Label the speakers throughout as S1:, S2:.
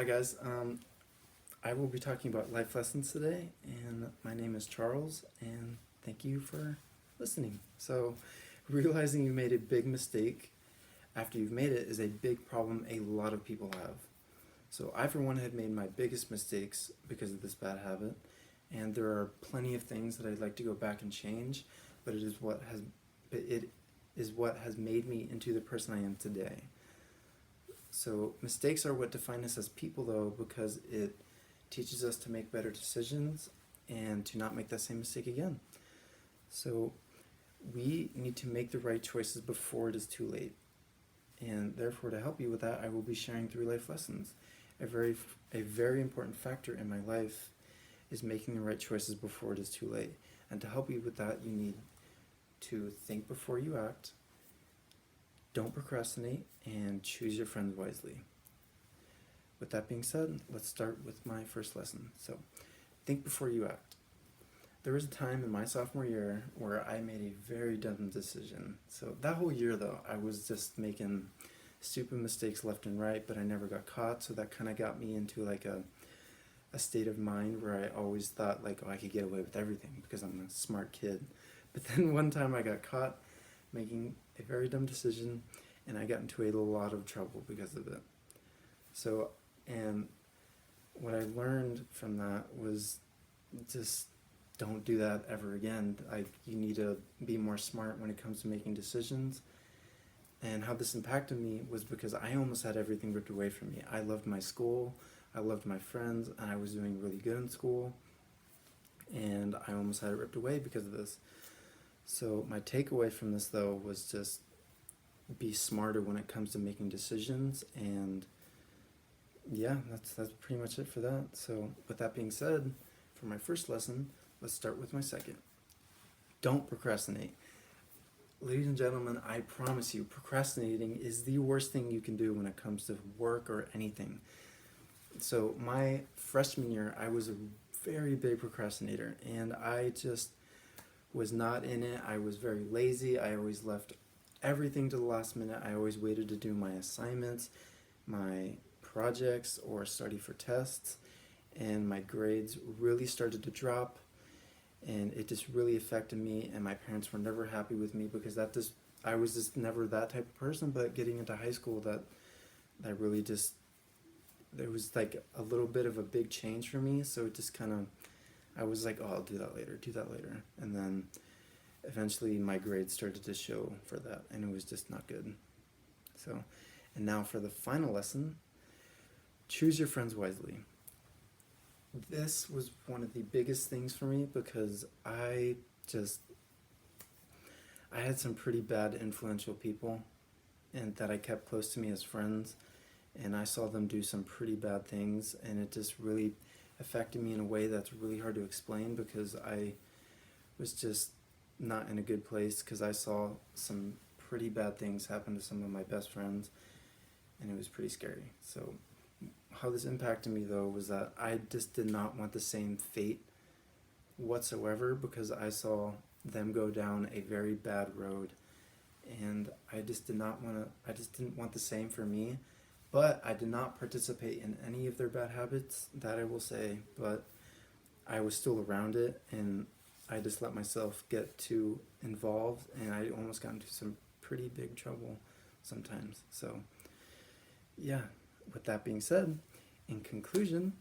S1: Hi guys, I will be talking about life lessons today, and my name is Charles, and thank you for listening. So, realizing you made a big mistake after you've made it is a big problem a lot of people have. So, I for one have made my biggest mistakes because of this bad habit, and there are plenty of things that I'd like to go back and change, but it is what has made me into the person I am today. So mistakes are what define us as people, though, because it teaches us to make better decisions and to not make that same mistake again. So we need to make the right choices before it is too late. And therefore, to help you with that, I will be sharing 3 life lessons. A very important factor in my life is making the right choices before it is too late. And to help you with that, you need to think before you act, don't procrastinate, and choose your friends wisely. With that being said, let's start with my first lesson. So, think before you act. There was a time in my sophomore year where I made a very dumb decision. So, that whole year, though, I was just making stupid mistakes left and right, but I never got caught. So, that kind of got me into like a state of mind where I always thought, like, oh, I could get away with everything because I'm a smart kid. But then one time I got caught making a very dumb decision, and I got into a lot of trouble because of it. So, and what I learned from that was just don't do that ever again. You need to be more smart when it comes to making decisions. And how this impacted me was because I almost had everything ripped away from me. I loved my school, I loved my friends, and I was doing really good in school. And I almost had it ripped away because of this. So my takeaway from this, though, was just be smarter when it comes to making decisions. And yeah, that's pretty much it for that. So with that being said, for my first lesson, let's start with my second. Don't procrastinate. Ladies and gentlemen, I promise you, procrastinating is the worst thing you can do when it comes to work or anything. So my freshman year, I was a very big procrastinator, and I just was not in it. I was very lazy. I always left everything to the last minute. I always waited to do my assignments, my projects, or study for tests, and my grades really started to drop, and it just really affected me, and my parents were never happy with me because I was just never that type of person. But getting into high school, that really just, there was like a little bit of a big change for me. So it just kind of, I was like, oh, I'll do that later. And then eventually my grades started to show for that, and it was just not good. So, and now for the final lesson, choose your friends wisely. This was one of the biggest things for me because I had some pretty bad influential people and that I kept close to me as friends, and I saw them do some pretty bad things, and it just really affected me in a way that's really hard to explain because I was just not in a good place because I saw some pretty bad things happen to some of my best friends, and it was pretty scary. So how this impacted me, though, was that I just did not want the same fate whatsoever because I saw them go down a very bad road, and I just didn't want the same for me. But I did not participate in any of their bad habits, that I will say, but I was still around it, and I just let myself get too involved, and I almost got into some pretty big trouble sometimes. So, yeah, with that being said, in conclusion,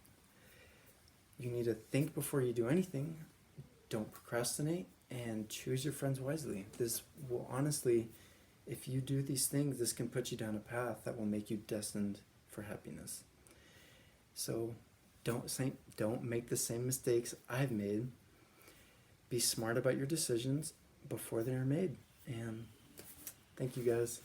S1: you need to think before you do anything, don't procrastinate, and choose your friends wisely. This will honestly, if you do these things, this can put you down a path that will make you destined for happiness. So don't make the same mistakes I've made. Be smart about your decisions before they are made. And thank you guys.